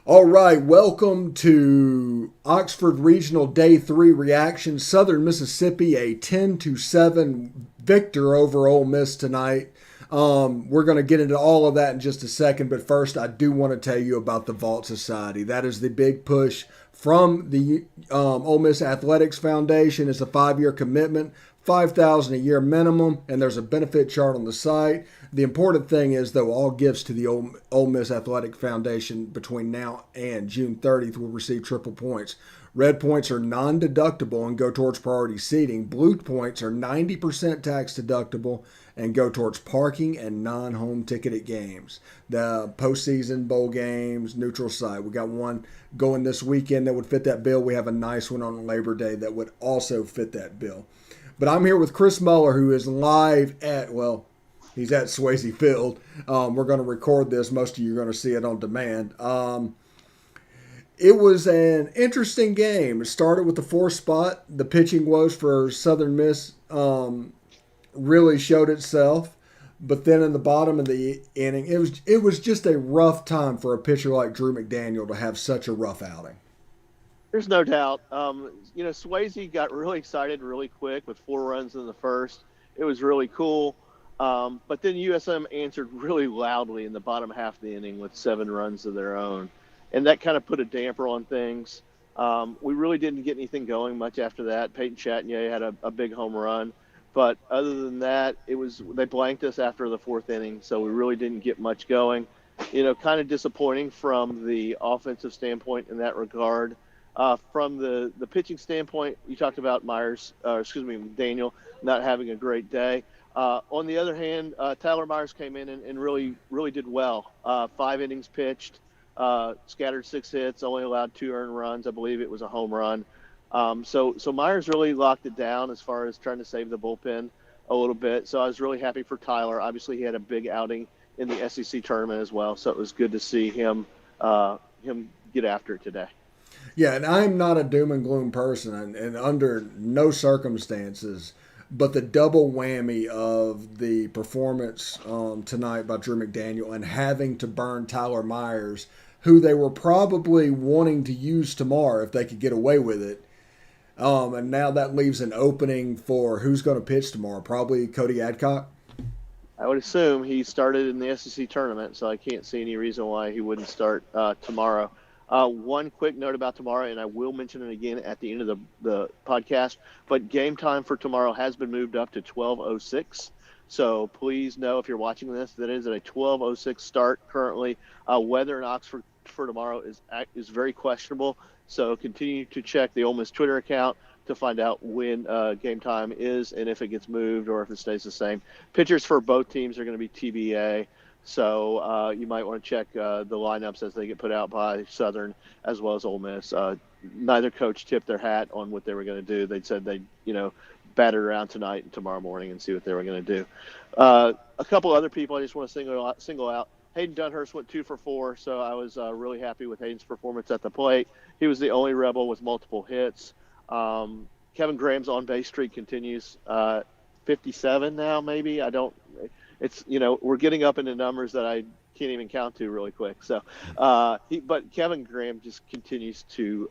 All right, welcome to Oxford Regional Day 3 reaction. Southern Mississippi, a 10-7 victor over Ole Miss tonight. We're going to get into all of that in just a second, but first I do want to tell you about the Vault Society. That is the big push from the Ole Miss Athletics Foundation. It's a 5-year commitment, $5,000 a year minimum, and there's a benefit chart on the site. The important thing is, though, all gifts to the Ole Miss Athletic Foundation between now and June 30th will receive triple points. Red points are non-deductible and go towards priority seating. Blue points are 90% tax deductible and go towards parking and non-home ticketed games. The postseason bowl games, neutral site. We got one going this weekend that would fit that bill. We have a nice one on Labor Day that would also fit that bill. But I'm here with Chris Muller, who is live at, he's at Swayze Field. We're going to record this. Most of you are going to see it on demand. It was an interesting game. It started with the 4th spot. The pitching woes for Southern Miss really showed itself. But then in the bottom of the inning, it was just a rough time for a pitcher like Drew McDaniel to have such a rough outing. There's no doubt. Swayze got really excited really quick with 4 runs in the first. It was really cool. But then USM answered really loudly in the bottom half of the inning with 7 runs of their own. And that kind of put a damper on things. We really didn't get anything going much after that. Peyton Chatagnier had a big home run. But other than that, they blanked us after the 4th inning, so we really didn't get much going. Kind of disappointing from the offensive standpoint in that regard. From the pitching standpoint, you talked about Daniel not having a great day. On the other hand, Tyler Myers came in and really, really did well. 5 innings pitched, scattered 6 hits, only allowed 2 earned runs. I believe it was a home run. So Myers really locked it down as far as trying to save the bullpen a little bit. So I was really happy for Tyler. Obviously, he had a big outing in the SEC tournament as well. So it was good to see him get after it today. Yeah, and I'm not a doom and gloom person, and under no circumstances, but the double whammy of the performance tonight by Drew McDaniel and having to burn Tyler Myers, who they were probably wanting to use tomorrow if they could get away with it. And now that leaves an opening for who's going to pitch tomorrow. Probably Cody Adcock. I would assume he started in the SEC tournament, so I can't see any reason why he wouldn't start tomorrow. One quick note about tomorrow, and I will mention it again at the end of the podcast, but game time for tomorrow has been moved up to 12:06. So please know, if you're watching this, that it is at a 12:06 start currently. Weather in Oxford for tomorrow is very questionable, so continue to check the Ole Miss Twitter account to find out when game time is and if it gets moved or if it stays the same. Pitchers for both teams are going to be TBA. So you might want to check the lineups as they get put out by Southern as well as Ole Miss. Neither coach tipped their hat on what they were going to do. They said they'd, bat it around tonight and tomorrow morning and see what they were going to do. A couple other people I just want to single out. Hayden Dunhurst went 2 for 4, so I was really happy with Hayden's performance at the plate. He was the only Rebel with multiple hits. Kevin Graham's on-base streak continues. 57 now, maybe. We're getting up into numbers that I can't even count to really quick. So, but Kevin Graham just continues to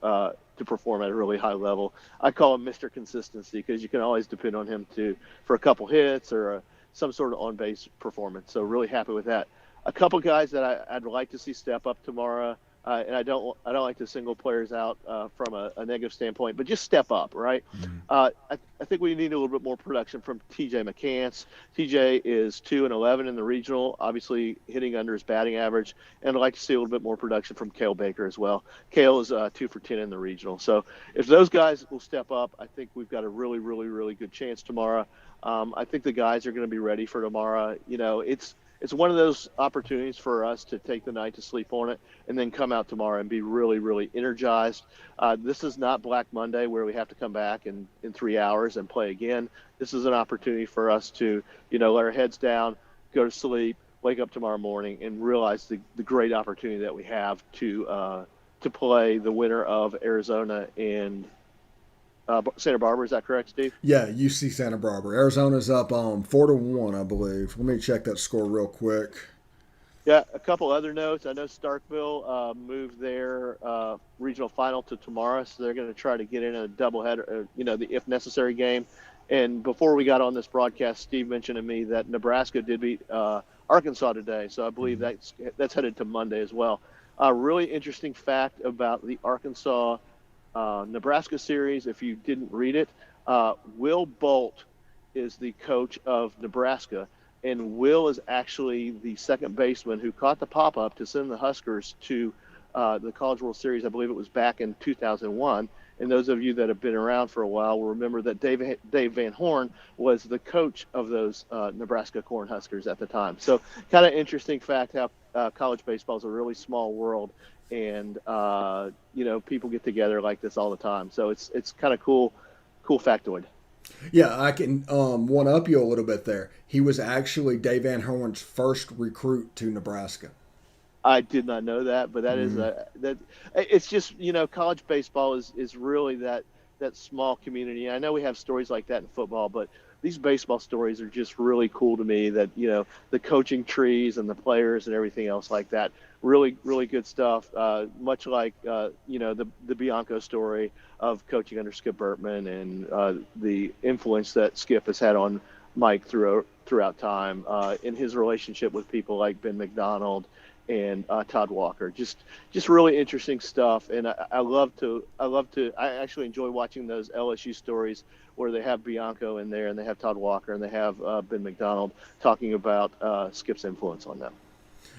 perform at a really high level. I call him Mr. Consistency because you can always depend on him for a couple hits or some sort of on-base performance. So really happy with that. A couple guys that I'd like to see step up tomorrow. And I don't like to single players out from a negative standpoint, but just step up, right? Mm-hmm. I think we need a little bit more production from TJ McCants. TJ is 2-11 in the regional, obviously hitting under his batting average, and I'd like to see a little bit more production from Cale Baker as well. Cale is 2 for 10 in the regional, so if those guys will step up, I think we've got a really, really, really good chance tomorrow. I think the guys are going to be ready for tomorrow. It's one of those opportunities for us to take the night to sleep on it and then come out tomorrow and be really, really energized. This is not Black Monday where we have to come back in 3 hours and play again. This is an opportunity for us to, let our heads down, go to sleep, wake up tomorrow morning, and realize the great opportunity that we have to play the winner of Arizona and Santa Barbara. Is that correct, Steve? Yeah, UC Santa Barbara. Arizona's up 4-1, I believe. Let me check that score real quick. Yeah, a couple other notes. I know Starkville moved their regional final to tomorrow, so they're going to try to get in a doubleheader, the if necessary game. And before we got on this broadcast, Steve mentioned to me that Nebraska did beat Arkansas today, so I believe that's headed to Monday as well. A really interesting fact about the Arkansas Nebraska series, if you didn't read it, Will Bolt is the coach of Nebraska, and Will is actually the second baseman who caught the pop up to send the Huskers to the College World Series. I believe it was back in 2001. And those of you that have been around for a while will remember that Dave Van Horn was the coach of those Nebraska Cornhuskers at the time. So, kind of interesting fact how college baseball is a really small world, and people get together like this all the time. So it's kind of cool factoid. Yeah, I can one up you a little bit there. He was actually Dave Van Horn's first recruit to Nebraska. I did not know that, but that is that. It's just college baseball is really that small community. I know we have stories like that in football, but these baseball stories are just really cool to me. That the coaching trees and the players and everything else like that. Really, really good stuff. Much like the Bianco story of coaching under Skip Bertman and the influence that Skip has had on Mike throughout time in his relationship with people like Ben McDonald and Todd Walker. Just really interesting stuff, and I love to. I actually enjoy watching those LSU stories where they have Bianco in there and they have Todd Walker and they have Ben McDonald talking about Skip's influence on them.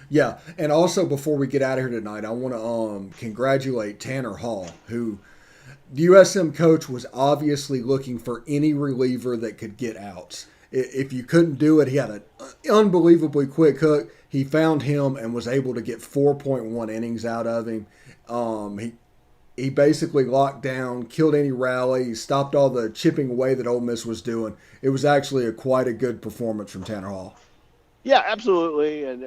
Yeah, and also before we get out of here tonight, I want to congratulate Tanner Hall, who the USM coach was obviously looking for any reliever that could get outs. If you couldn't do it, he had an unbelievably quick hook. He found him and was able to get 4.1 innings out of him. He basically locked down, killed any rally, stopped all the chipping away that Ole Miss was doing. It was actually quite a good performance from Tanner Hall. Yeah, absolutely. And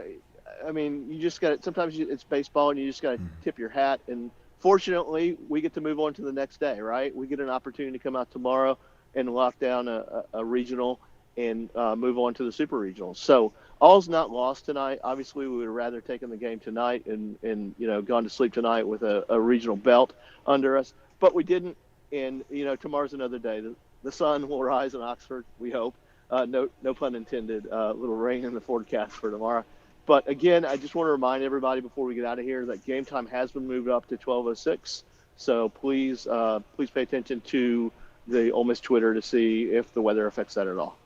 I mean, you just got to, sometimes it's baseball and you just got to tip your hat. And fortunately, we get to move on to the next day, right? We get an opportunity to come out tomorrow and lock down a regional and move on to the super regional. So all's not lost tonight. Obviously, we would have rather taken the game tonight and gone to sleep tonight with a regional belt under us, but we didn't. And tomorrow's another day. The sun will rise in Oxford, we hope. No pun intended. Little rain in the forecast for tomorrow. But again, I just want to remind everybody before we get out of here that game time has been moved up to 12:06. So please pay attention to the Ole Miss Twitter to see if the weather affects that at all.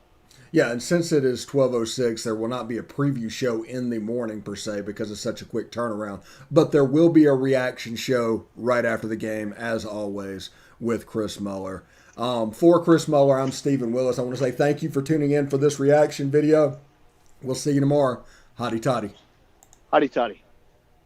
Yeah, and since it is 12:06, there will not be a preview show in the morning per se because it's such a quick turnaround. But there will be a reaction show right after the game, as always, with Chris Muller. For Chris Muller, I'm Stephen Willis. I want to say thank you for tuning in for this reaction video. We'll see you tomorrow. Hotty toddy. Hotty toddy.